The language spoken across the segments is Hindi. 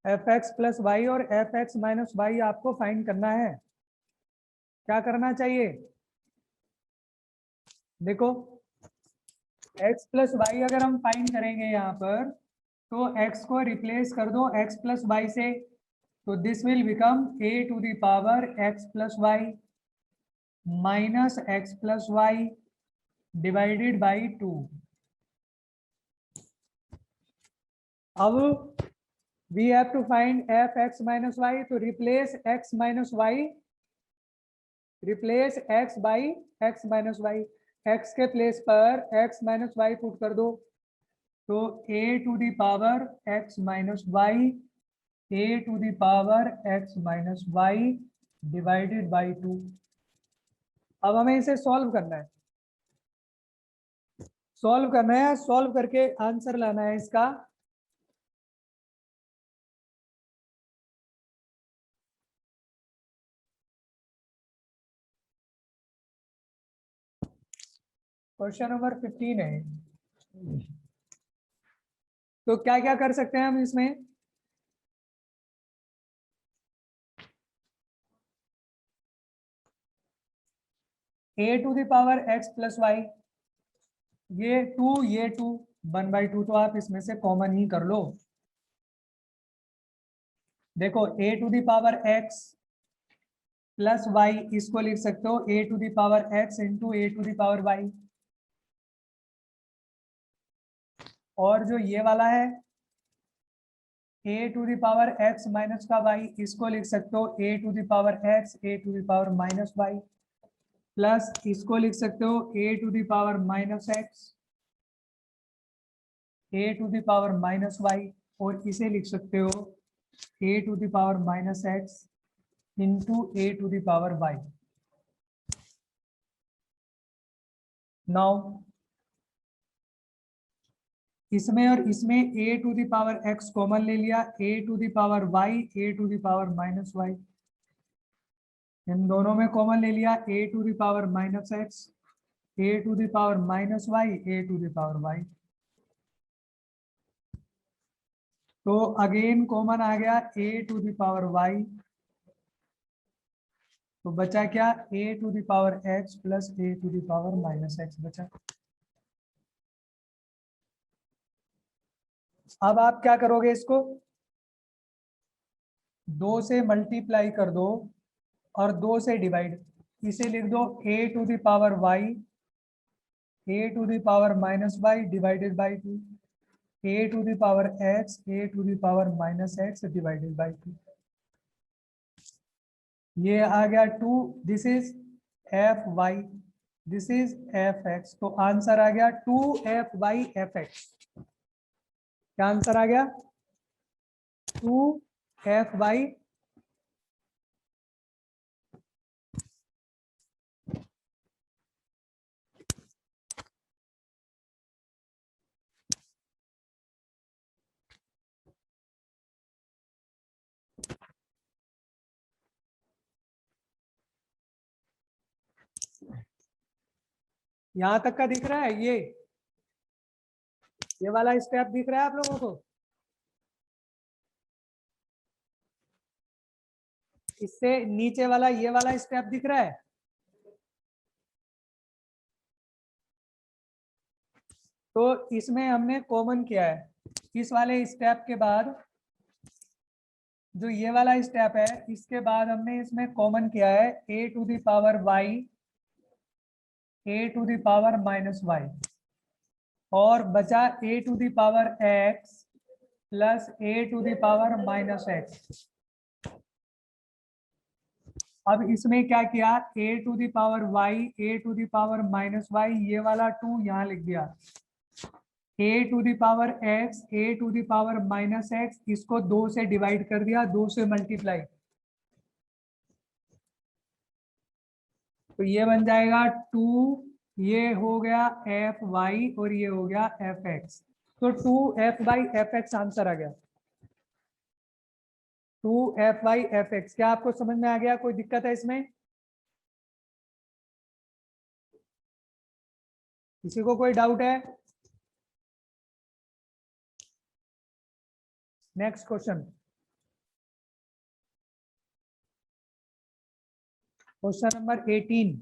एफ एक्स प्लस वाई और एफ एक्स माइनस वाई आपको फाइंड करना है। क्या करना चाहिए? देखो x प्लस वाई अगर हम फाइंड करेंगे यहाँ पर, तो x को रिप्लेस कर दो x प्लस वाई से, तो this will become a to the power x plus Y minus x plus Y divided by 2। अब we have to find F X minus Y, तो replace x minus Y, replace x by x minus Y, x के प्लेस पर x माइनस वाई पुट कर दो, तो a to the power x minus Y, a to the power x minus Y divided by 2। अब हमें इसे सॉल्व करना है, सॉल्व करना है, सॉल्व करके आंसर लाना है इसका। क्वेश्चन नंबर 15 है। तो क्या क्या कर सकते हैं हम इसमें? a to the power x plus Y, ये 2 1/2, तो आप इसमें से कॉमन ही कर लो। देखो a to the power x plus y, इसको लिख सकते हो a to the power x into a to the power y, और जो ये वाला है a to the power x minus का y, इसको लिख सकते हो a to the power x a to the power minus y, plus इसको लिख सकते हो a to the power minus x a to the power minus y, और इसे लिख सकते हो a to the power minus x into a to the power y। Now इसमें और इसमें a to the power x common ले लिया, a to the power y a to the power minus y, इन दोनों में कॉमन ले लिया a to the power minus x a to the power minus y a to the power y। तो अगेन कॉमन आ गया a to the power y, तो बचा क्या a to the power x plus a to the power minus x बचा। अब आप क्या करोगे, इसको 2 से मल्टीप्लाई कर दो और 2 से डिवाइड, इसे लिख दो a to the power y a to the power minus y divided by 2, a to the power x a to the power minus x divided by 2। ये आ गया 2, this is f y, this is f x, तो आंसर आ गया 2f/, f(x). क्या आंसर आ गया? 2f/। यहां तक का दिख रहा है? ये वाला स्टेप दिख रहा है आप लोगों को? इससे नीचे वाला ये वाला स्टेप दिख रहा है? तो इसमें हमने कॉमन किया है, इस वाले स्टेप के बाद जो ये वाला स्टेप है, इसके बाद हमने इसमें कॉमन किया है a to the power y a to the power minus y, और बचा a to the power x plus a to the power minus x। अब इसमें क्या किया, a to the power y a to the power minus y, ये वाला 2 यहाँ लिख दिया, a to the power x a to the power minus x, इसको 2 से डिवाइड कर दिया, 2 से मल्टीप्लाई, तो ये बन जाएगा 2, ये हो गया f(y) और ये हो गया f(x), तो 2f/, f(x) आंसर आ गया। 2f/, f(x). क्या आपको समझ में आ गया? कोई दिक्कत है इसमें? किसी को कोई डाउट है? Next question. Question number 18।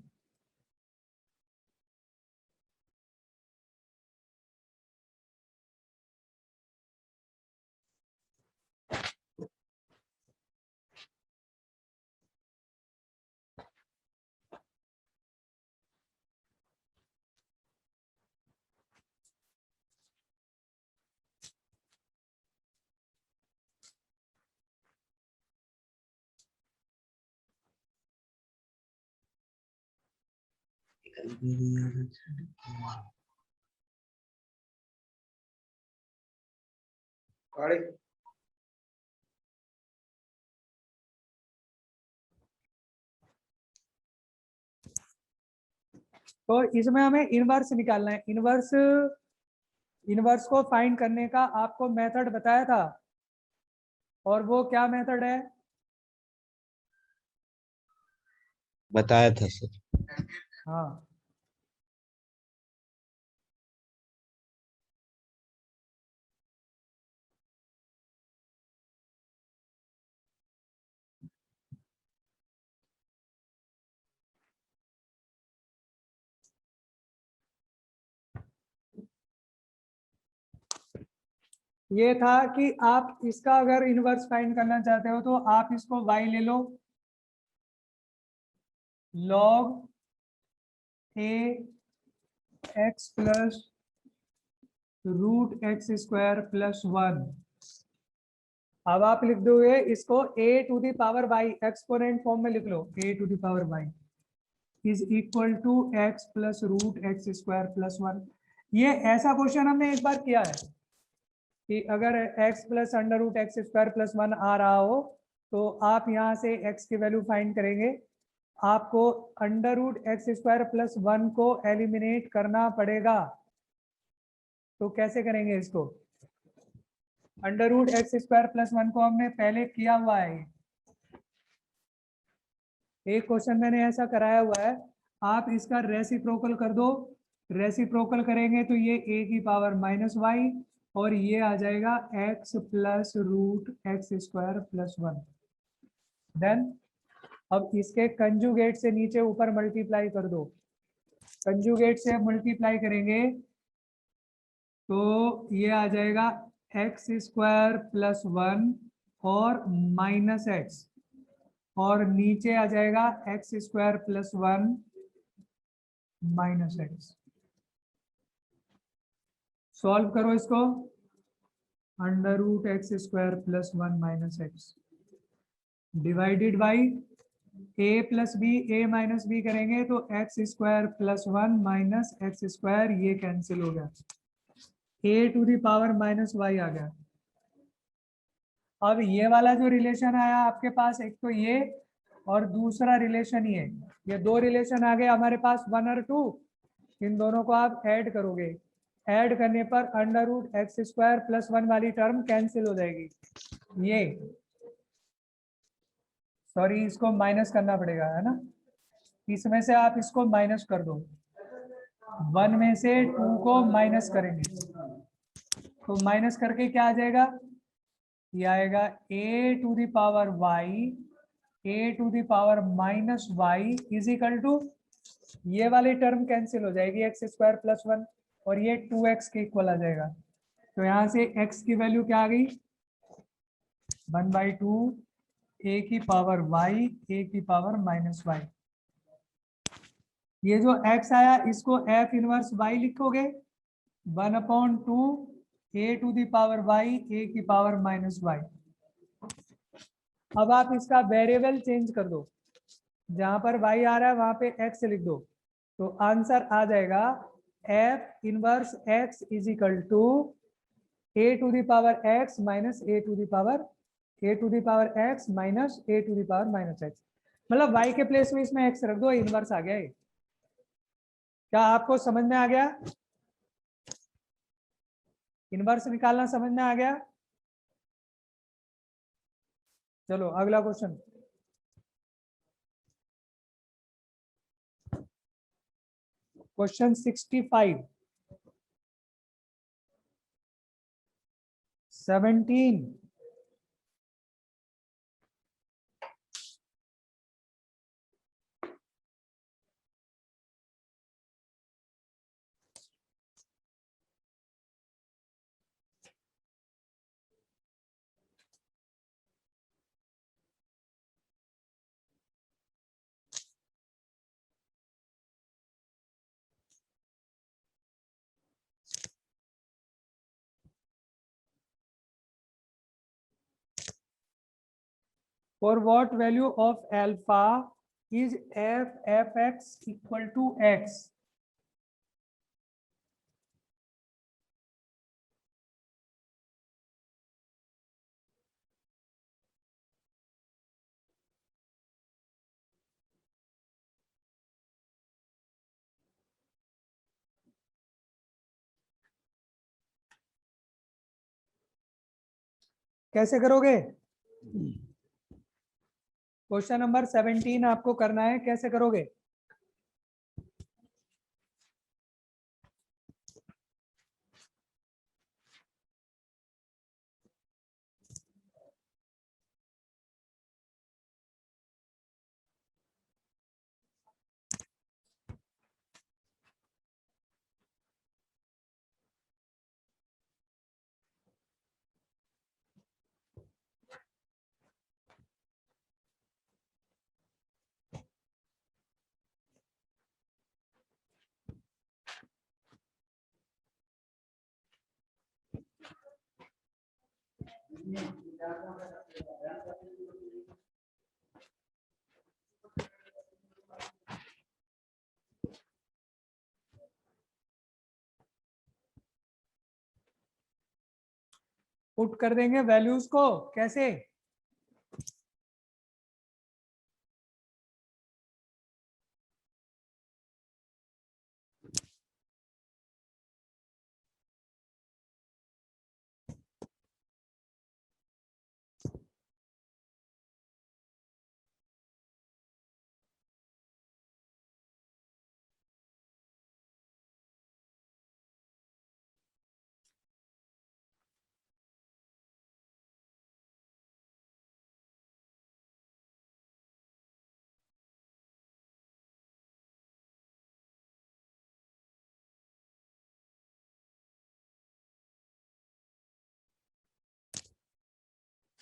तो इसमें हमें इनवर्स निकालना है। इनवर्स को फाइंड करने का आपको मेथड बताया था, और वो क्या मेथड है? बताया था सर। हाँ, ये था कि आप इसका अगर इनवर्स फाइंड करना चाहते हो तो आप इसको y ले लो, log a x plus root x square plus 1। अब आप लिख दोगे इसको a to the power y, exponent form में लिख लो, a to the power y is equal to x plus root x square plus 1। ये ऐसा क्वेश्चन हमने एक बार किया है कि अगर x plus under root x square plus 1 आ रहा हो तो आप यहाँ से x की वैल्यू फाइंड करेंगे। आपको under root x square plus 1 को एलिमिनेट करना पड़ेगा। तो कैसे करेंगे इसको? Under root x square plus 1 को हमने पहले किया हुआ है, एक क्वेश्चन मैंने ऐसा कराया हुआ है। आप इसका रेसिप्रोकल कर दो, रेसिप्रोकल करेंगे तो ये a की पावर माइनस वाई और ये आ जाएगा x plus root x square plus 1। Then अब इसके कंजुगेट से नीचे ऊपर मल्टीप्लाई कर दो, कंजुगेट से मल्टीप्लाई करेंगे तो ये आ जाएगा एक्स स्क्वायर प्लस 1 और माइनस एक्स, और नीचे आ जाएगा X square plus 1 minus X. Solve करो इसको, under root x square plus 1 minus X divided by a plus B, A minus B करेंगे तो X square plus 1 minus X square, ये कैंसिल हो गया, a to the power minus Y आ गया। अब ये वाला जो रिलेशन आया आपके पास, एक तो ये और दूसरा रिलेशन ये दो रिलेशन आ गए हमारे पास, 1 और 2। इन दोनों को आप ऐड करोगे, ऐड करने पर under root x square plus 1 वाली टर्म कैंसिल हो जाएगी। ये सॉरी, इसको माइनस करना पड़ेगा, है ना? इसमें से आप इसको माइनस कर दो, 1 में से 2 को माइनस करेंगे तो माइनस करके क्या आ जाएगा? ये आएगा a to the power y, a to the power minus y is equal to, ये वाली टर्म कैंसिल हो जाएगी एक्स स्क्वायर प्लस 1 और ये 2x के इक्वल आ जाएगा। तो यहाँ से x की वैल्यू क्या आ गई? 1/2 a की पावर y, a की पावर माइनस वाई। ये जो x आया इसको f इनवर्स y लिखोगे, 1/2 a to the power y, a की पावर माइनस वाई। अब आप इसका वेरिएबल चेंज कर दो, जहां पर y आ रहा है वहां पे x लिख दो, तो आंसर आ जाएगा f inverse x is equal to a to the power x minus a to the power x minus a to the power minus x। मतलब y के प्लेस में इसमें x रख दो, इनवर्स आ गया ये। क्या आपको समझ में आ गया? इनवर्स निकालना समझ में आ गया? चलो अगला question. Question 65, 17, For what value of alpha is f(x) equal to x? कैसे करोगे? क्वेश्चन नंबर 17 आपको करना है, कैसे करोगे? पुट कर देंगे वैल्यूज को, कैसे?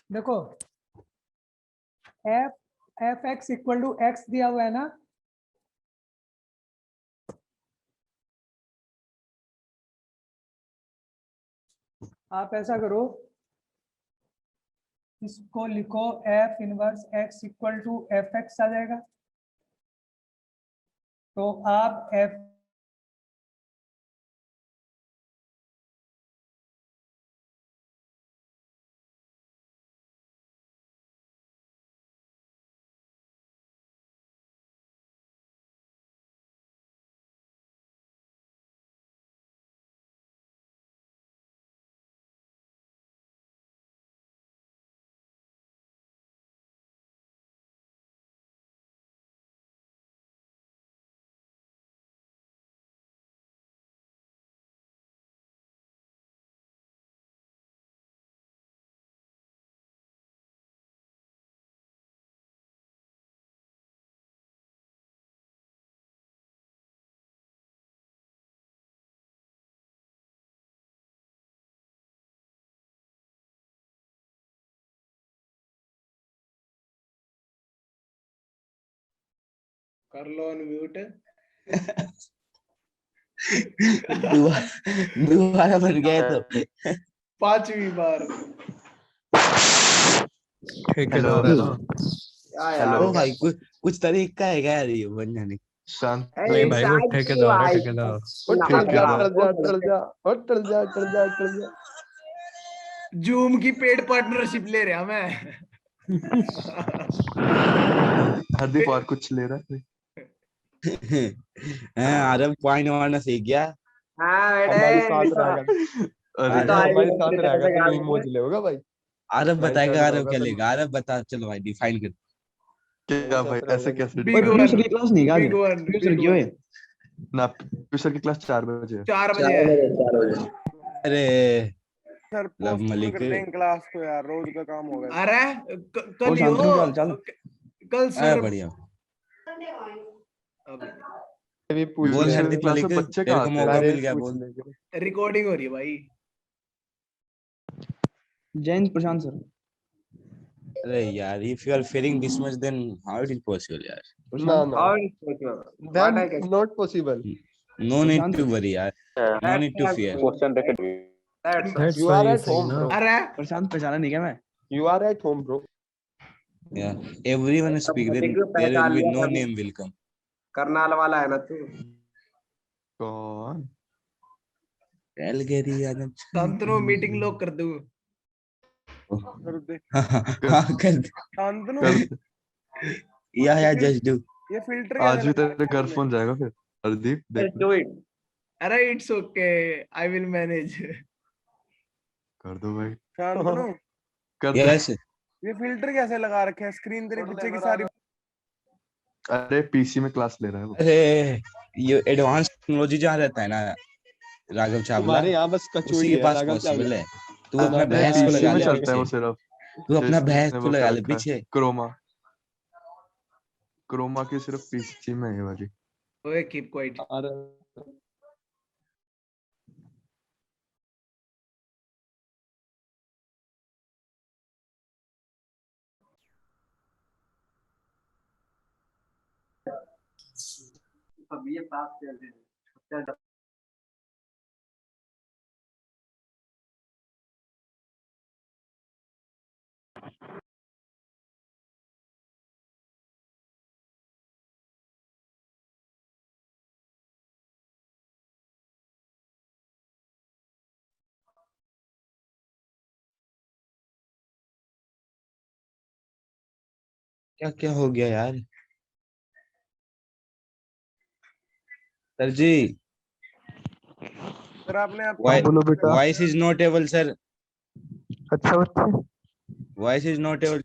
देखो F x equal to X दिया हुआ है ना, आप ऐसा करो, इसको लिखो F inverse X equal to F X आ जाएगा। तो आप एफ कर लो अनम्यूट। दोबारा बन गए तो 5वीं बार। हेलो क्या यार? ओ भाई कुछ तरीका है क्या यार ये बन जाने का? शांत नहीं भाई वो ठेकेदार है ठेकेदार। टल जा। जूम की पेड पार्टनरशिप ले रहा मैं। हरदीप और कुछ ले रहा है? आरब पॉइंट मारना सीख गया। हाँ हमारे साथ बेटे रहेगा। अरे तो आएगी हमारे साथ तो रहेगा तो गाल नहीं में। मोज ले होगा भाई। आरब भाई बताएगा, साथ आरब रहेगा क्या तो लेगा, आरब बता, चलो भाई डिफाइन कर। क्या भाई ऐसे कैसे बिग define वन, करें? क्लास नहीं बिग वन, बिग वन। ना ट्यूशन की क्लास 4 बजे है। 4 बजे है। 4 बजे। अरे सर लब पोस्टपोन मलिक कर दें क्लास को यार, रोज का काम होगा। अरे कल ही हो, कल सर बढ़िया। अभी पूछ बोल ले हरदीप क्लास मलिक, में बच्चे तेरे कहाँ को आते मौका हैं? मिल गया, बोल। रिकॉर्डिंग हो रही है भाई। जैन प्रशांत सर। अरे यार if you are fearing this much then how it is possible यार? ना ना और then not possible. No need to worry यार, no need to fear. You are at home bro. अरे प्रशांत पहचाना नहीं क्या मैं? You are at home bro. Yeah, everyone speak. There will be no name will come. Karnal वाला है ना तू? कौन? Calgary आजम। शांतनु मीटिंग लॉक कर दूं। कर दे हाँ कर दे। शांतनु। Yeah, just do. ये फिल्टर आज भी तेरे घर फोन जाएगा फिर हरदीप देख Do it. अरे it's okay, I will manage. कर दो भाई शांतनु कर दो। Yes. ये फिल्टर कैसे लगा रखे हैं? स्क्रीन तेरे पीछे की सारी अरे पीसी में क्लास ले रहा है वो। अरे ये एडवांस टेक्नोलॉजी जहाँ रहता है ना राघव चावला, हमारे यहाँ बस उसी कचौड़ी के है पास राघव पॉसिबल चावला। है। तू अपना अरे भैंस को PC लगा में ले चलता है वो पीछे। सिर्फ। तू अपना जिसने भैंस को वो लगा कर ले रखा है, पीछे। क्रोमा की सिर्फ पीसी में है ये वाली। ओए कीप क्वाइट। अरे अब ये पास कर दे। क्या क्या हो गया यार? सर जी, सर आपने आप बोलो बेटा। Voice is not able sir, अच्छा बच्चे वॉइस इज नॉट एबल।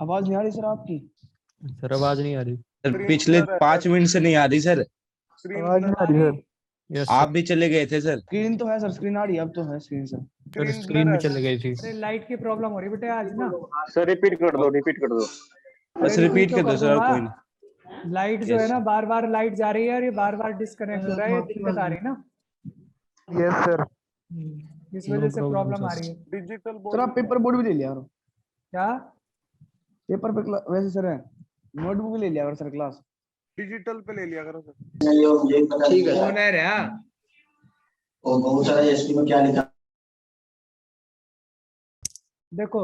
आवाज नहीं आ रही सर आपकी। सर आवाज नहीं आ रही। सर पिछले 5 मिनट से नहीं आ रही सर। आवाज नहीं आ रही है। यस आप भी चले गए थे सर। स्क्रीन तो है सर, स्क्रीन आ रही है, अब तो है स्क्रीन सर। सर स्क्रीन में चले गई थी। अरे लाइट की प्रॉब्लम हो रही बेटे आज ना। सर रिपीट कर दो, रिपीट कर दो। बस अरे रिपीट तो कर दो सर, और दूंगा। कोई नहीं। लाइट जो है Yes, ना, sir. बार बार लाइट जा रही है और ये बार बार डिस्कनेक्ट हो रहा है, ये दिक्कत आ रही है ना। Yes sir. इस वजह से प्रॉब्लम आ रही है। डिजिटल सर बोर्ड आप पेपर बोर्ड भी ले लिया करो। क्या? पेपर पे वैसे सर है, नोटबुक भी ले लिया करो सर क्लास। डिजिटल पे ले लिया करो सर। ठीक है कौन है रे? और बहुत सारा एसपी में क्या लिखा देखो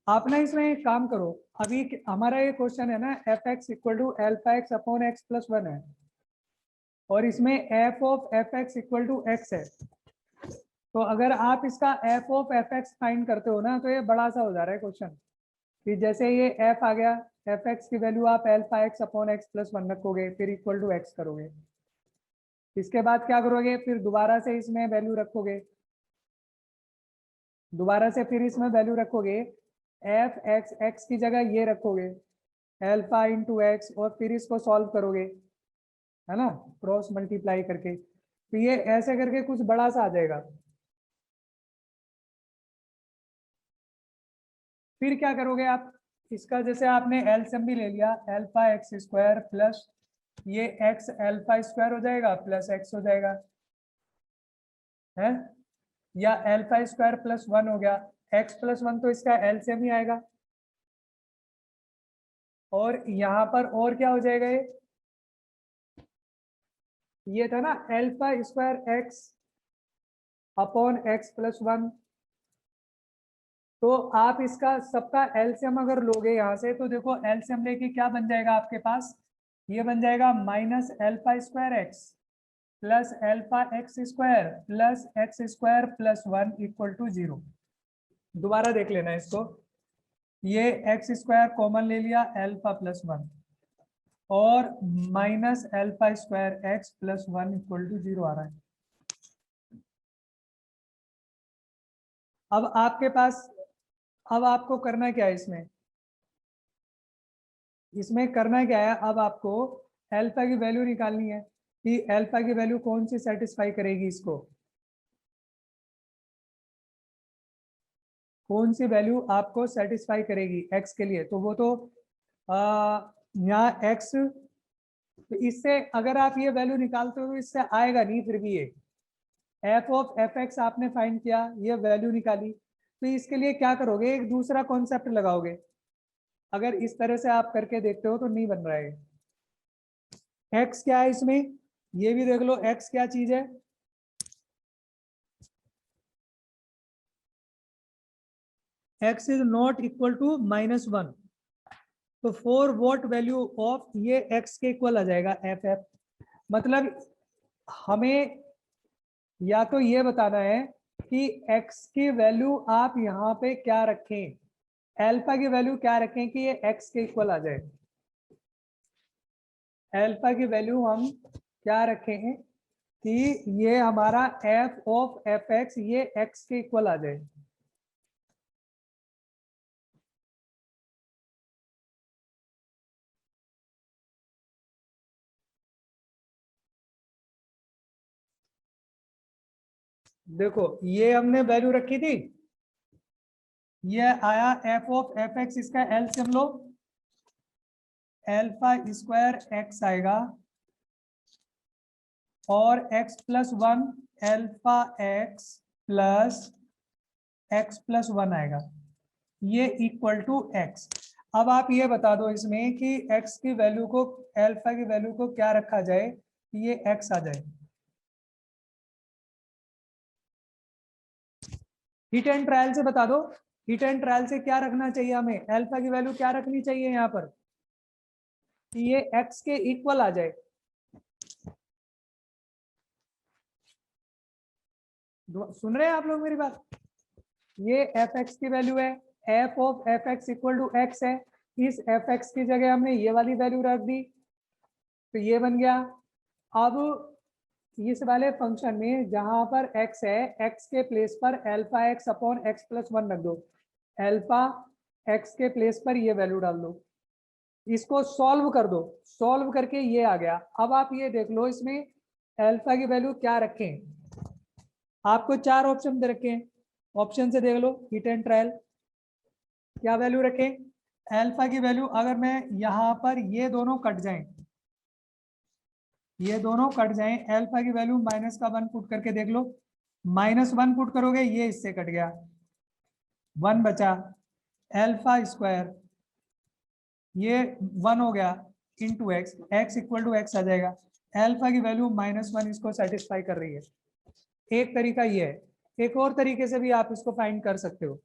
आप ना इसमें एक काम करो। अभी हमारा ये क्वेश्चन है ना, f x equal to alpha x upon x plus 1 है, और इसमें f of f x equal to x है। तो अगर आप इसका f of f x find करते हो ना, तो ये बड़ा सा हो जा रहा है क्वेश्चन। कि जैसे ये एफ आ गया, एफ एक्स की वैल्यू आप alpha x upon x plus 1 रखोगे, फिर इक्वल टू एक्स करोगे। इसके बाद क्या करोगे, फिर दोबारा से इसमें वैल्यू रखोगे, दोबारा से फिर इसमें वैल्यू रखोगे, एफ एक्स एक्स की जगह ये रखोगे एल्फा इंटू एक्स, और फिर इसको सॉल्व करोगे, है ना, क्रॉस मल्टीप्लाई करके। तो ये ऐसे करके कुछ बड़ा सा आ जाएगा। फिर क्या करोगे आप, इसका जैसे आपने एलसीएम भी ले लिया, एल्फा एक्स स्क्वायर प्लस ये एक्स एल्फा स्क्वायर हो जाएगा प्लस एक्स हो जाएगा, है, या एल्फा स्क्वायर प्लस 1 हो गया, एक्स प्लस 1 तो इसका एलसीएम ही आएगा। और यहाँ पर और क्या हो जाएगा, ये था ना alpha square x upon x plus 1। तो आप इसका सबका एलसीएम अगर लोगे यहाँ से, तो देखो एलसीएम लेके क्या बन जाएगा आपके पास, ये बन जाएगा minus alpha square x plus alpha x square plus x square plus 1 equal to 0। दोबारा देख लेना इसको, ये एक्स स्क्वायर कॉमन ले लिया, एल्फा प्लस 1 और minus alpha square x plus 1 equal to 0 आ रहा है। अब आपके पास, अब आपको करना क्या है इसमें, इसमें करना क्या है, अब आपको एल्फा की वैल्यू निकालनी है कि एल्फा की वैल्यू कौन सी सेटिस्फाई करेगी इसको, कौन सी वैल्यू आपको सेटिस्फाई करेगी एक्स के लिए। तो वो तो यहाँ एक्स, तो इससे अगर आप ये वैल्यू निकालते हो तो इससे आएगा नहीं फिर भी ये, एफ ऑफ एफ एक्स आपने फाइंड किया, ये वैल्यू निकाली, तो इसके लिए क्या करोगे, एक दूसरा कॉन्सेप्ट लगाओगे। अगर इस तरह से आप करके देखते हो तो नहीं बन रहा है। एक्स क्या है इसमें, ये भी देख लो, एक्स क्या चीज है, x is not equal to -1, तो 4 वॉट वैल्यू ऑफ ये एक्स के इक्वल आ जाएगा एफ एफ। मतलब हमें या तो ये बताना है कि एक्स की वैल्यू आप यहाँ पे क्या रखें, अल्फा की वैल्यू क्या रखें कि ये एक्स के इक्वल आ जाए। अल्फा की वैल्यू हम क्या रखें कि ये हमारा एफ ऑफ एफ एक्स ये एक्स के इक्वल आ जाए। देखो ये हमने वैल्यू रखी थी, ये आया एफ ऑफ एफ एक्स, इसका एलसीएम लो, अल्फा स्क्वायर एक्स आएगा और x+1 alpha x plus x+1 आएगा, ये इक्वल टू x। अब आप ये बता दो इसमें कि x की वैल्यू को, अल्फा की वैल्यू को क्या रखा जाए कि ये x आ जाए। हिट एंड ट्रायल से बता दो, हिट एंड ट्रायल से क्या रखना चाहिए हमें, अल्फा की वैल्यू क्या रखनी चाहिए यहाँ पर कि ये x के इक्वल आ जाए। सुन रहे हैं आप लोग मेरी बात, ये एफ एक्स की वैल्यू है, f of f x equal to x है, इस एफ एक्स की जगह हमने ये वाली वैल्यू रख दी तो ये बन गया। अब इस वाले फंक्शन में जहां पर x है, x के प्लेस पर अल्फा एक्स अपॉन x+1 रख दो, अल्फा x के प्लेस पर ये वैल्यू डाल दो, इसको सॉल्व कर दो, सॉल्व करके ये आ गया। अब आप ये देख लो इसमें अल्फा की वैल्यू क्या रखें, आपको 4 ऑप्शन दे रखे हैं, ऑप्शन से देख लो हिट एंड ट्रायल, क्या वैल्यू रखें। अल्फा की वैल्यू अगर मैं यहाँ पर ये दोनों कट जाएं, ये दोनों कट जाएं, अल्फा की वैल्यू -1 पुट करके देख लो, -1 पुट करोगे ये इससे कट गया, 1 बचा, अल्फा स्क्वायर ये 1 हो गया into X, X equal to X आ जाएगा। अल्फा की वैल्यू -1 इसको सेटिस्फाई कर रही है। एक तरीका ये है, एक और तरीके से भी आप इसको फाइंड कर सकते हो,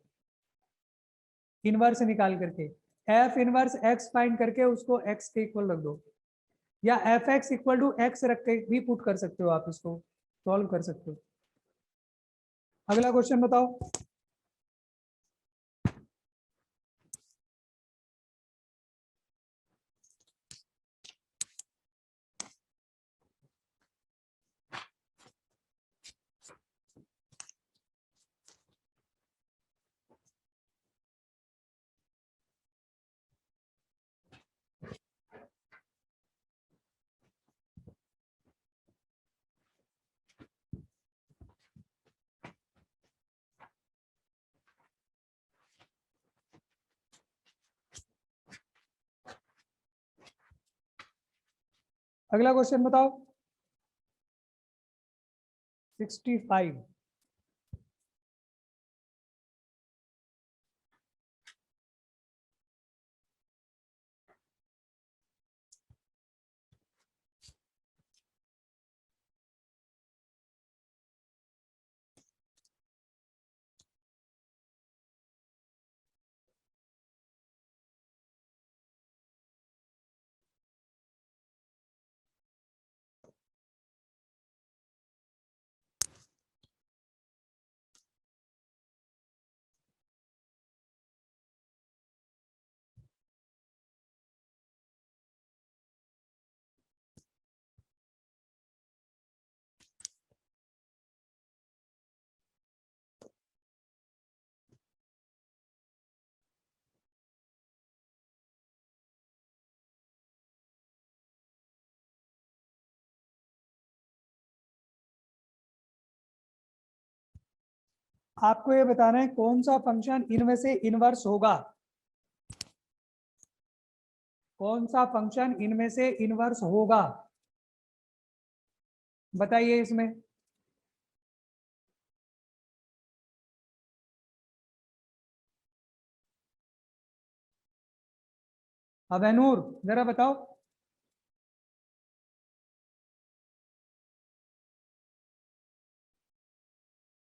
इनवर्स निकाल करके, एफ इनवर्स एक्स फाइंड करके उसको एक्स के इक्वल रख दो, या f x equal to x रख के भी पुट कर सकते हो, आप इसको सॉल्व कर सकते हो। अगला क्वेश्चन बताओ। अगला क्वेश्चन बताओ 65। आपको ये बताना है कौन सा फंक्शन इनमें से इनवर्स होगा, कौन सा फंक्शन इनमें से इनवर्स होगा, बताइए इसमें। अबेनूर जरा बताओ।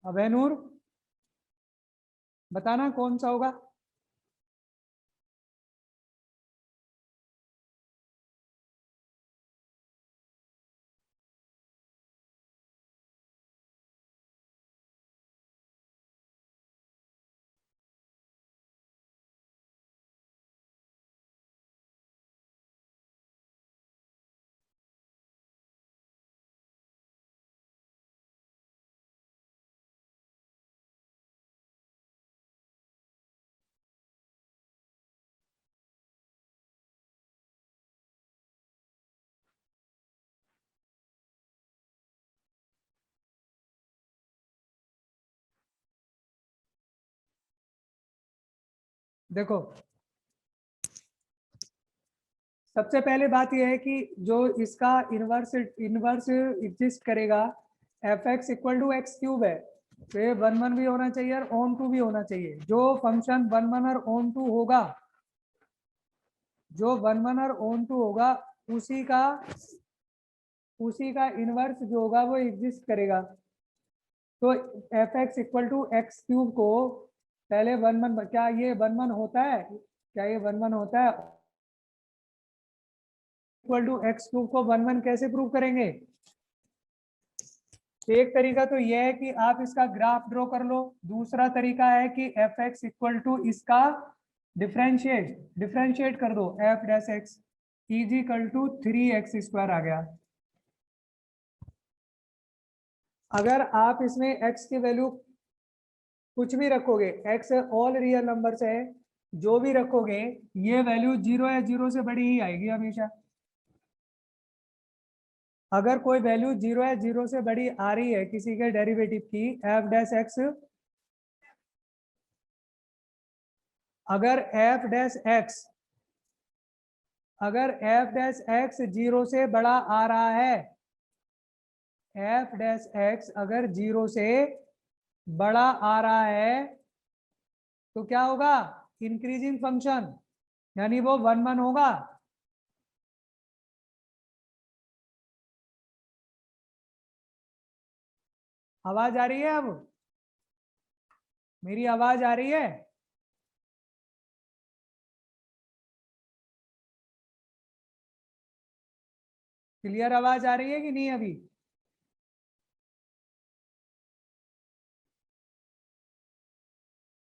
अबेनूर बताना कौन सा होगा। देखो सबसे पहले बात यह है कि जो इसका इनवर्स इनवर्स एग्जिस्ट करेगा f x equal to x cube है, तो ये 1 1 भी होना चाहिए और ऑन टू भी होना चाहिए। जो फंक्शन 1 1 और ऑन टू होगा, जो 1 1 और ऑन टू होगा उसी का इनवर्स जो होगा वो एग्जिस्ट करेगा। तो f x equal to x cube को पहले 1 1, क्या ये 1 1 होता है? क्या ये 1 1 होता है? इक्वल टू एक्स क्यूब को 1 1 कैसे प्रूव करेंगे? एक तरीका तो यह है कि आप इसका ग्राफ ड्रॉ कर लो। दूसरा तरीका है कि एफ एक्स इक्वल टू इसका डिफरेंशिएट कर दो। F dash X equal to 3x square आ गया। अगर आप इसमें x की वैल्यू कुछ भी रखोगे, x ऑल रियल नंबर्स है, जो भी रखोगे ये वैल्यू 0 है, 0 से बड़ी ही आएगी हमेशा। अगर कोई वैल्यू 0 है, 0 से बड़ी आ रही है किसी के डेरिवेटिव की, एफ डैश एक्स, अगर एफ डैश एक्स 0 से बड़ा आ रहा है, एफ डैश एक्स अगर 0 से बड़ा आ रहा है तो क्या होगा? इंक्रीजिंग फंक्शन, यानी वो 1 1 होगा। आवाज आ रही है? अब मेरी आवाज आ रही है? क्लियर आवाज आ रही है कि नहीं? अभी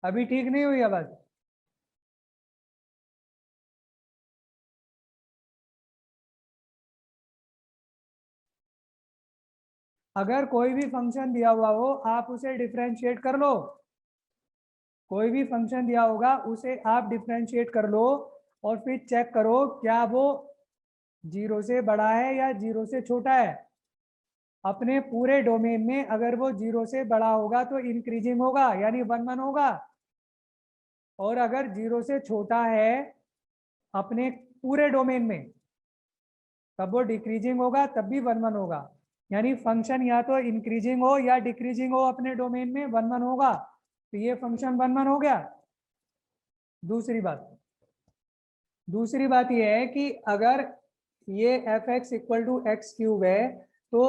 अभी ठीक नहीं हुई आवाज? अगर कोई भी फंक्शन दिया हुआ हो आप उसे डिफरेंशिएट कर लो। कोई भी फंक्शन दिया होगा उसे आप डिफरेंशिएट कर लो और फिर चेक करो क्या वो 0 से बड़ा है या 0 से छोटा है। अपने पूरे डोमेन में अगर वो 0 से बड़ा होगा तो इंक्रीजिंग होगा, यानी 1 1 होगा। और अगर 0 से छोटा है अपने पूरे डोमेन में, तब वो डिक्रीजिंग होगा, तब भी 1 1 होगा। यानी फंक्शन या तो इंक्रीजिंग हो या डिक्रीजिंग हो, अपने डोमेन में 1 1 होगा, तो ये फंक्शन 1 1 हो गया। दूसरी बात यह है कि अगर ये f x equal to x cube है तो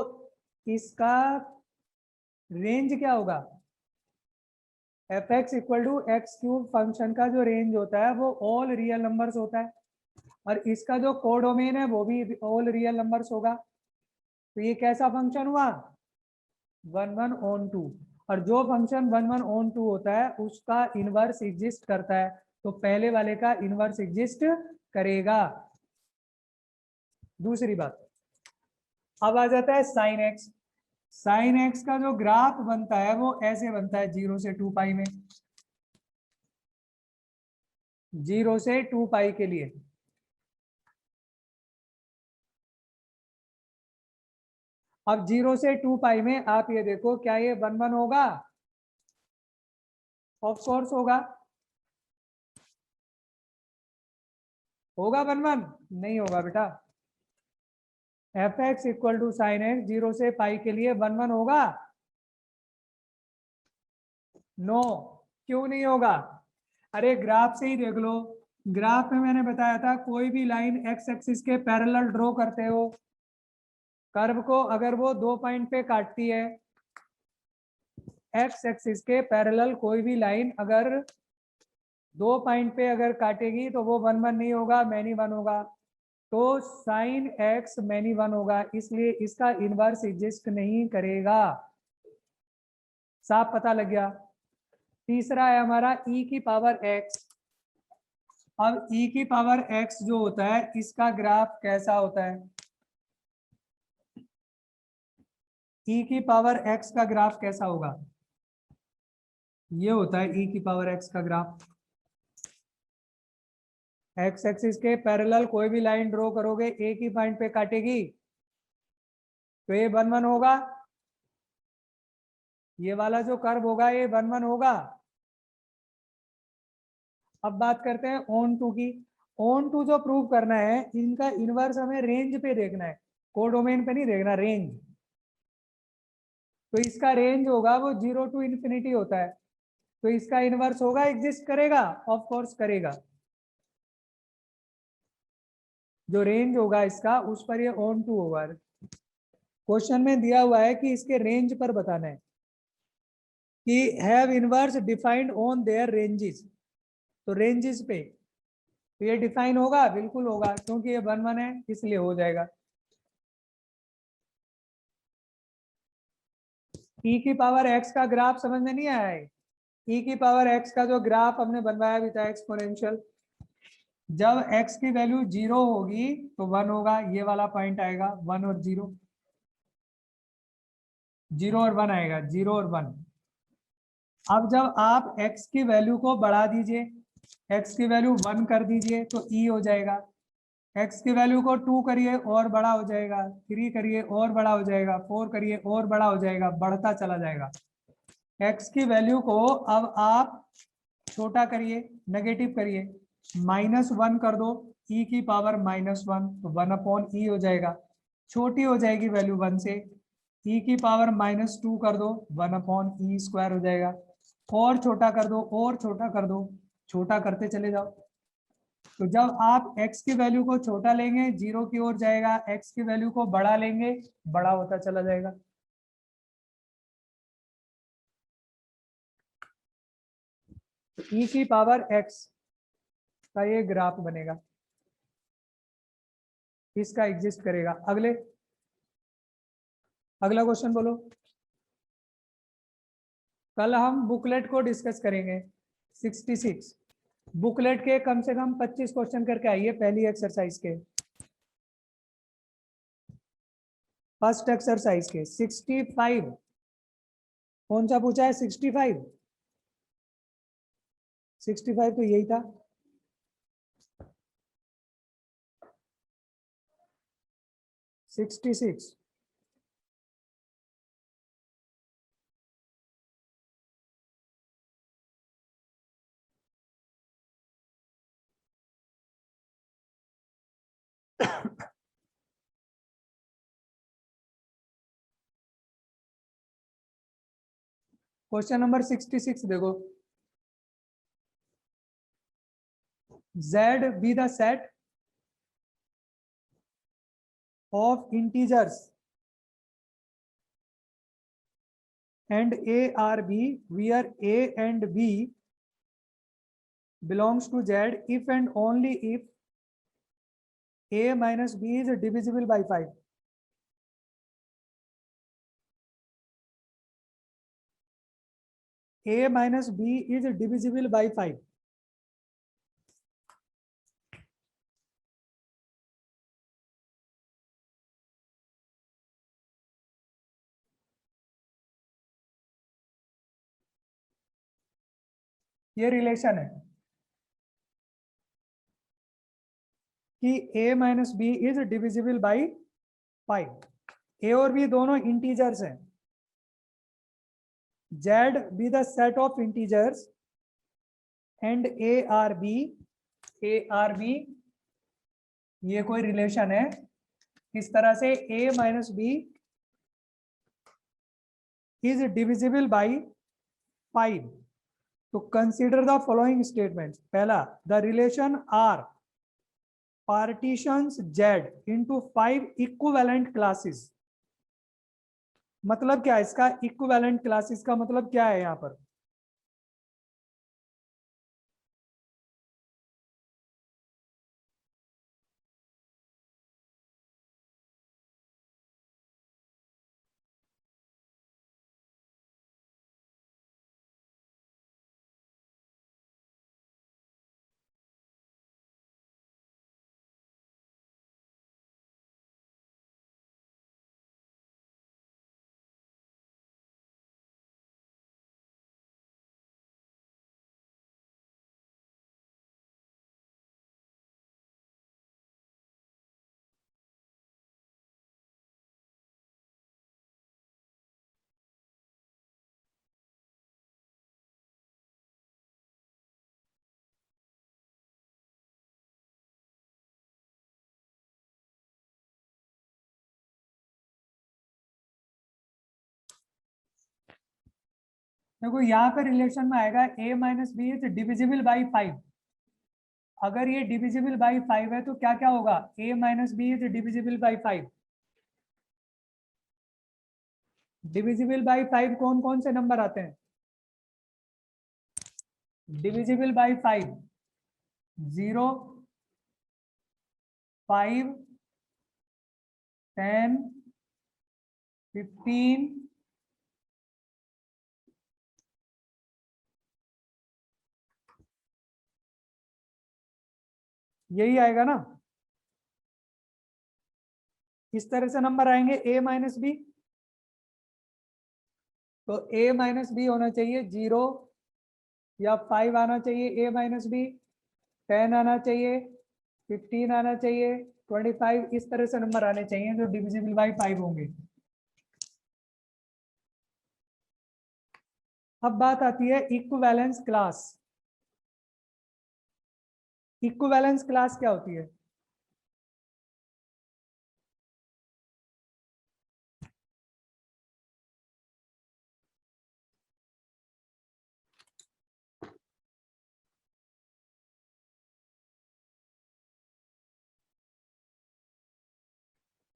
इसका रेंज क्या होगा? F x equal to x cube function का जो रेंज होता है वो ऑल रियल नंबर्स होता है, और इसका जो कोडोमेन है वो भी ऑल रियल नंबर्स होगा। तो ये कैसा फंक्शन हुआ? 1 1 ऑन 2। और जो फंक्शन 1 1 ऑन 2 होता है उसका इनवर्स एग्जिस्ट करता है, तो पहले वाले का इनवर्स एग्जिस्ट करेगा। दूसरी बात, अब आ जाता है साइन एक्स। साइन एक्स का जो ग्राफ बनता है वो ऐसे बनता है 0 से 2 पाई में, 0 से 2 पाई के लिए। अब 0 से 2 पाई में आप ये देखो, क्या ये 1 1 होगा? ऑफ कोर्स होगा। 1 1? नहीं होगा बेटा। F x equal to sine x 0 से पाई के लिए 1 1 होगा? नो। क्यों नहीं होगा? अरे ग्राफ से ही देख लो, ग्राफ में मैंने बताया था कोई भी लाइन एक्स एक्सिस के पैरेलल ड्रॉ करते हो, कर्व को अगर वो 2 पॉइंट पे काटती है, एक्स एक्सिस के पैरेलल कोई भी लाइन अगर 2 पॉइंट पे अगर काटेगी तो वो 1 1 नहीं होगा, मैनी 1 होगा, तो साइन एक्स मैनी 1 होगा, इसलिए इसका इनवर्स एग्जिस्ट नहीं करेगा। साफ पता लग गया। तीसरा है हमारा e की पावर x। अब e की पावर x जो होता है इसका ग्राफ कैसा होता है? e की पावर x का ग्राफ कैसा होगा? ये होता है e की पावर x का ग्राफ। एक्स एक्सिस के पैरेलल कोई भी लाइन ड्रॉ करोगे, एक ही पॉइंट पे काटेगी, तो ये 1 1 होगा। ये वाला जो कर्व होगा ये 1 1 होगा। अब बात करते हैं ऑन टू की। ऑन टू जो प्रूव करना है, इनका इनवर्स हमें रेंज पे देखना है, कोडोमेन पे नहीं देखना, रेंज। तो इसका रेंज होगा वो 0 to infinity होता है, तो इसका इनवर्स होगा, एग्जिस्ट करेगा? ऑफ कोर्स करेगा। जो रेंज होगा इसका उस पर ये ऑन टू होगा। क्वेश्चन में दिया हुआ है कि इसके रेंज पर बताना है कि have inverse defined on their ranges, तो रेंजेस पे तो ये डिफाइन होगा, बिल्कुल होगा, क्योंकि ये 1 1 है इसलिए हो जाएगा। e की पावर x का ग्राफ समझ में नहीं आया है? e की पावर x का जो ग्राफ हमने बनवाया भी था एक्सपोनेंशियल, जब x की वैल्यू 0 होगी तो 1 होगा, ये वाला पॉइंट आएगा 1 और 0, 0 और 1 आएगा, 0 और 1। अब जब आप x की वैल्यू को बढ़ा दीजिए, x की वैल्यू 1 कर दीजिए तो e हो जाएगा, x की वैल्यू को 2 करिए और बड़ा हो जाएगा, 3 करिए और बड़ा हो जाएगा, 4 करिए और बड़ा हो जाएगा, बढ़ता चला जाएगा। x की वैल्यू को अब आप छोटा करिए, नेगेटिव करिए, -1 कर दो, e की पावर -1, तो 1/e हो जाएगा। छोटी हो जाएगी वैल्यू 1 से, e की पावर -2 कर दो, 1/e² हो जाएगा। और छोटा कर दो, और छोटा कर दो, छोटा करते चले जाओ। तो जब आप x की वैल्यू को छोटा लेंगे 0 की ओर जाएगा, x की वैल्यू को बड़ा लेंगे बड़ा होता चला जाएगा। तो e की पावर x का ये ग्राफ बनेगा, इसका एग्जिस्ट करेगा। अगला क्वेश्चन बोलो। कल हम बुकलेट को डिस्कस करेंगे 66। बुकलेट के कम से कम 25 क्वेश्चन करके आइए पहली एक्सरसाइज के, फर्स्ट एक्सरसाइज के। 65 कौन सा पूछा है? 65 तो यही था। सिक्सटी सिक्स क्वेश्चन नंबर 66 देखो। Z be the set of integers and A are B, where A and B belongs to Z if and only if A minus B is divisible by 5. A minus B is divisible by 5. ये रिलेशन है कि a minus b is divisible by 5। a और b दोनों इंटीजर्स हैं। Z be the set of integers and a r b ये कोई रिलेशन है किस तरह से? a minus b is divisible by 5। तो कंसीडर द फॉलोइंग स्टेटमेंट्स। पहला, the relation R partitions Z into 5 equivalent classes. मतलब क्या है इसका? इक्विवेलेंट क्लासेस का मतलब क्या है यहां पर? देखो यहाँ पे रिलेशन में आएगा a minus b is divisible by 5। अगर ये डिविजिबल बाई 5 है तो क्या क्या होगा? a minus b is divisible by 5। Divisible by 5 कौन कौन से नंबर आते हैं? डिविजिबल बाई 5 0, 5, 10, 15, यही आएगा ना। इस तरह से नंबर आएंगे a माइनस बी। तो a माइनस बी होना चाहिए 0 या 5 आना चाहिए a माइनस बी, 10 आना चाहिए, 15 आना चाहिए, 25, इस तरह से नंबर आने चाहिए जो डिविजिबल बाई 5 होंगे। अब बात आती है इक्विवेलेंस क्लास। इक्विवेलेंस क्लास क्या होती है?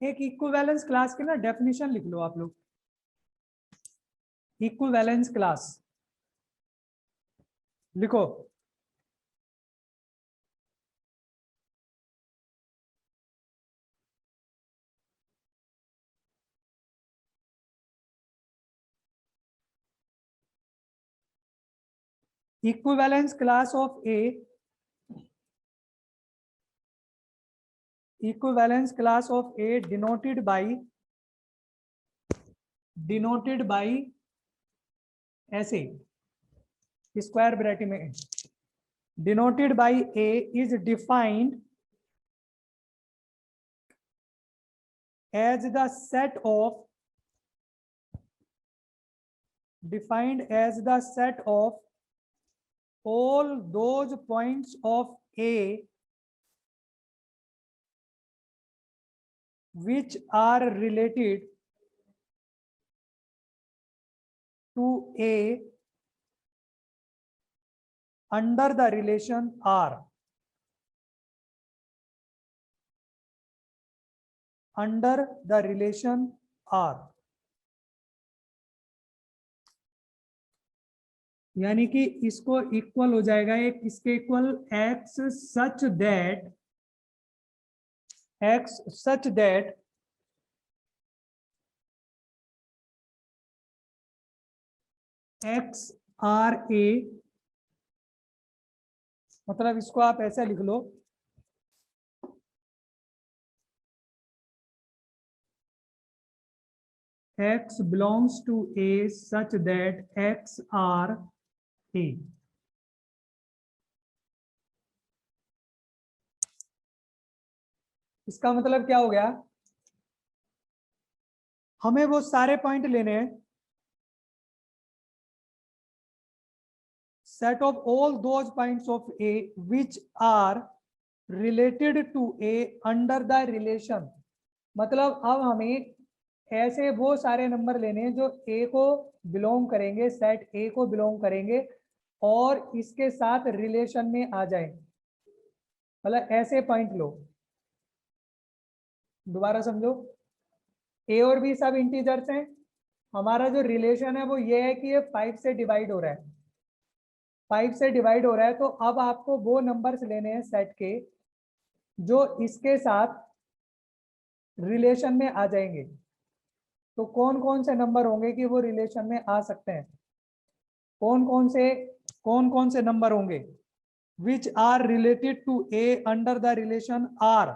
एक इक्विवेलेंस क्लास की ना डेफिनेशन लिख लो आप लोग। इक्विवेलेंस क्लास लिखो। Equivalence class of A, equivalence class of A denoted by ऐसे स्क्वायर ब्रैकेट में denoted by A is defined as the set of all those points of A which are related to A under the relation R. Under the relation R, यानी कि इसको इक्वल हो जाएगा एक इसके equal x such that x R A, मतलब इसको आप ऐसा लिख लो x belongs to A such that x R A। इसका मतलब क्या हो गया? हमें वो सारे पॉइंट लेने हैं, set of all those points of A which are related to A under the relation। मतलब अब हमें ऐसे वो सारे नंबर लेने हैं जो A को बिलोंग करेंगे, सेट A को बिलोंग करेंगे और इसके साथ रिलेशन में आ जाए, मतलब ऐसे पॉइंट लो, दोबारा समझो, ए और बी सब इंटीजर्स हैं, हमारा जो रिलेशन है वो ये है कि ये 5 से डिवाइड हो रहा है, 5 से डिवाइड हो रहा है। तो अब आपको वो नंबर्स लेने हैं सेट के जो इसके साथ रिलेशन में आ जाएंगे। तो कौन कौन से नंबर होंगे कि वो रिलेशन में आ सकते हैं, कौन कौन से नंबर होंगे? Which are related to a under the relation R,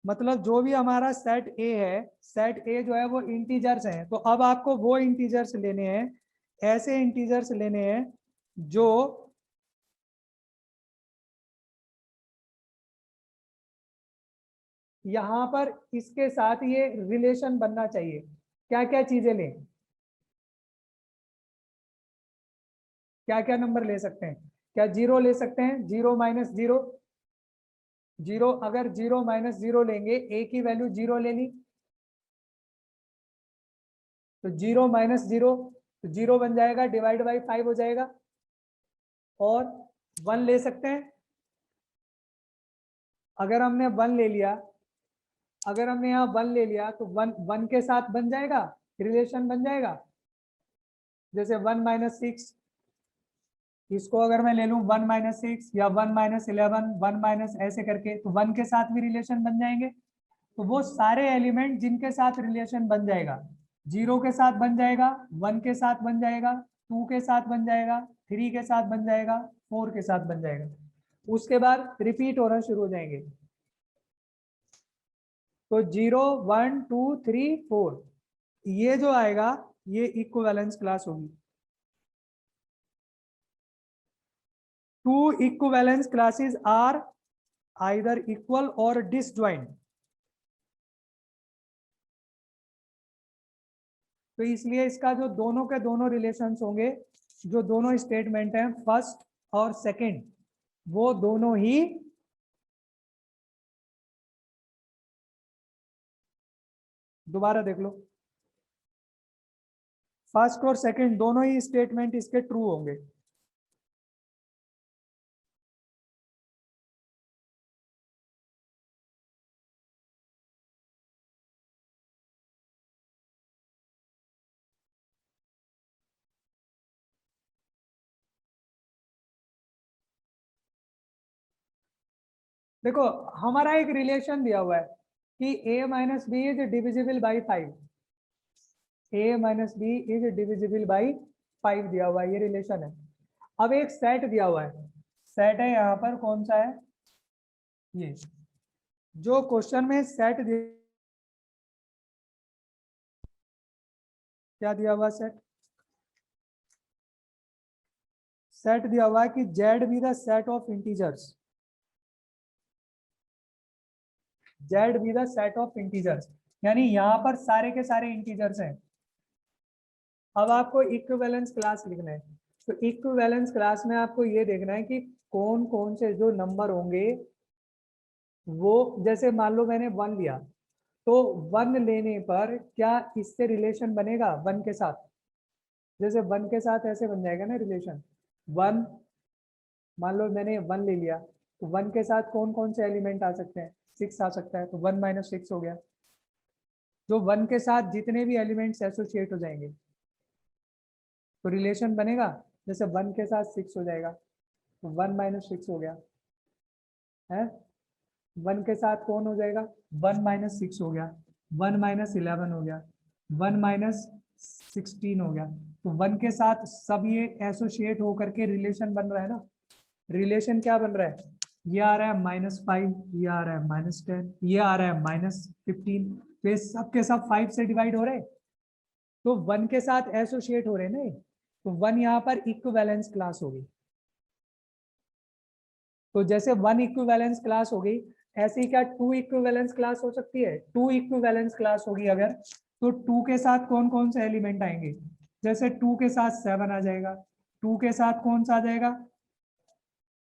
मतलब जो भी हमारा सेट ए है, सेट ए जो है वो इंटीजर्स हैं। तो अब आपको वो इंटीजर्स लेने हैं, ऐसे इंटीजर्स लेने हैं जो यहां पर इसके साथ ये रिलेशन बनना चाहिए। क्या क्या चीजें लें, क्या क्या नंबर ले सकते हैं? क्या 0 ले सकते हैं? 0 माइनस 0, 0, अगर 0 माइनस 0 लेंगे, ए की वैल्यू 0 ले ली तो 0 माइनस 0 तो 0 बन जाएगा, डिवाइड बाई 5 हो जाएगा। और 1 ले सकते हैं, अगर हमने 1 ले लिया, अगर हमने यहाँ 1 ले लिया तो 1 के साथ बन जाएगा, रिलेशन बन जाएगा। जैसे 1 माइनस 6, इसको अगर मैं ले लूं 1 माइनस 6 या 1 माइनस 11, 1 माइनस ऐसे करके, तो 1 के साथ भी रिलेशन बन जाएंगे। तो वो सारे एलिमेंट जिनके साथ रिलेशन बन जाएगा, 0 के साथ बन जाएगा, 1 के साथ बन जाएगा, 2 के साथ बन जाएगा, 3 के साथ बन जाएगा, 4 के साथ बन जाएगा, उसके बाद रिपीट होना शुरू हो जाएंगे। तो 0 1 2 3 4 ये जो आएगा ये इक्विवेलेंस क्लास होगी। 2 equivalence classes are either equal or disjoint। तो इसलिए इसका जो दोनों के दोनों रिलेशंस होंगे, जो दोनों स्टेटमेंट हैं फर्स्ट और सेकंड, वो दोनों ही दोबारा देख लो, फर्स्ट और सेकंड दोनों ही स्टेटमेंट इसके ट्रू होंगे। देखो हमारा एक रिलेशन दिया हुआ है कि a minus b is divisible by 5, a minus b is divisible by 5 दिया हुआ है, ये रिलेशन है। अब एक सेट दिया हुआ है, सेट है यहाँ पर, कौन सा है ये जो क्वेश्चन में सेट क्या दिया हुआ, सेट दिया हुआ है कि Z be the set of integers, Z be the set of integers, यानी यहाँ पर सारे के सारे इंटीजर्स हैं। अब आपको इक्विवेलेंस क्लास लिखना है, तो इक्विवेलेंस क्लास में आपको ये देखना है कि कौन कौन से जो नंबर होंगे वो, जैसे मान लो मैंने 1 लिया, तो 1 लेने पर क्या इससे रिलेशन बनेगा 1 के साथ? जैसे 1 के साथ ऐसे बन जाएगा ना रिलेशन, 1 मान लो मैंने 1 ले लिया, तो 1 के साथ कौन कौन से एलिमेंट आ सकते हैं? 6 आ सकता है, तो 1 माइनस 6 हो गया। जो 1 के साथ जितने भी एलिमेंट्स एसोसिएट हो जाएंगे तो रिलेशन बनेगा। जैसे 1 के साथ 6 हो जाएगा तो 1 माइनस 6 हो गया है। 1 के साथ कौन हो जाएगा? 1 माइनस 6 हो गया, 1 माइनस 11 हो गया, 1 माइनस 16 हो गया। तो 1 के साथ सब ये एसोसिएट होकर के रिलेशन बन रहा है ना। रिलेशन क्या बन रहा है? ये आ रहा है -5, ये आ रहा है -10, ये आ रहा है -15, तो ये सब के सब 5 से डिवाइड हो रहे हैं, तो 1 के साथ एसोसिएट हो रहे हैं ना, तो 1 यहाँ पर इक्विवेलेंस क्लास होगी। तो जैसे 1 इक्विवेलेंस क्लास हो गई, ऐसे ही क्या 2 इक्विवेलेंस क्लास हो सकती है? 2 इक्विवेलेंस क्लास होगी अगर, तो 2 के साथ कौन कौन से एलिमेंट आएंगे? जैसे 2 के साथ 7 आ जाएगा, 2 के साथ कौन सा आ जाएगा?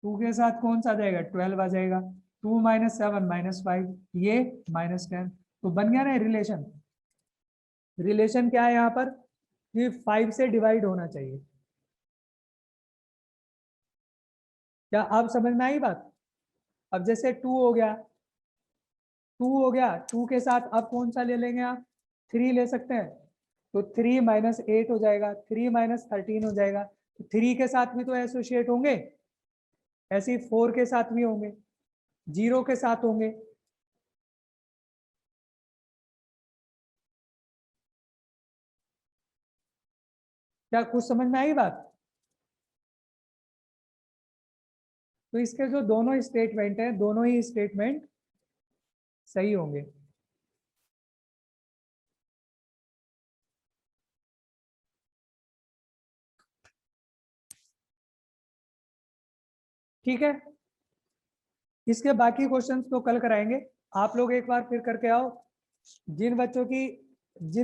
2 के साथ कौन सा आ जाएगा? 12 आ जाएगा। 2 माइनस 7 -5, ये -10, तो बन गया ना रिलेशन। रिलेशन क्या है यहाँ पर? ये 5 से डिवाइड होना चाहिए, क्या अब समझ में आई बात? अब जैसे 2 हो गया, 2 के साथ अब कौन सा ले लेंगे आप? 3 ले सकते हैं, तो 3 माइनस 8 हो जाएगा, 3 माइनस 13 हो जाएगा। तो 3 के साथ भी तो एसोसिएट होंगे, ऐसे ही 4 के साथ भी होंगे, 0 के साथ होंगे। क्या कुछ समझ में आई बात? तो इसके जो दोनों स्टेटमेंट हैं, दोनों ही स्टेटमेंट सही होंगे। ठीक है, इसके बाकी क्वेश्चंस तो कल कराएंगे। आप लोग एक बार फिर करके आओ। जिन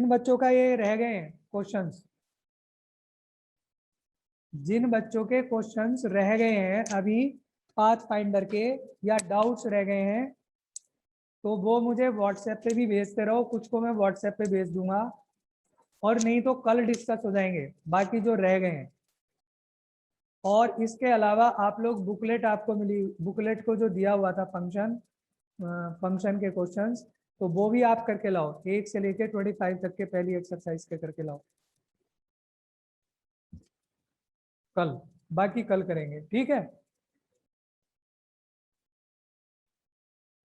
बच्चों का ये रह गए हैं क्वेश्चंस, जिन बच्चों के क्वेश्चंस रह गए हैं अभी पाथ फाइंडर के, या डाउट्स रह गए हैं, तो वो मुझे व्हाट्सएप पे भी भेजते रहो। कुछ को मैं व्हाट्सएप पे भेज दूंगा, और नहीं तो कल डिस्कस हो जाएंगे बाकी जो रह गए हैं। और इसके अलावा आप लोग बुकलेट, आपको मिली बुकलेट को जो दिया हुआ था फंक्शन के क्वेश्चंस, तो वो भी आप करके लाओ, 1 से लेके 25 तक के पहली एक्सरसाइज के करके लाओ कल। बाकी कल करेंगे, ठीक है?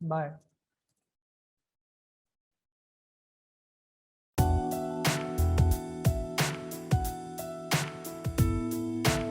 बाय।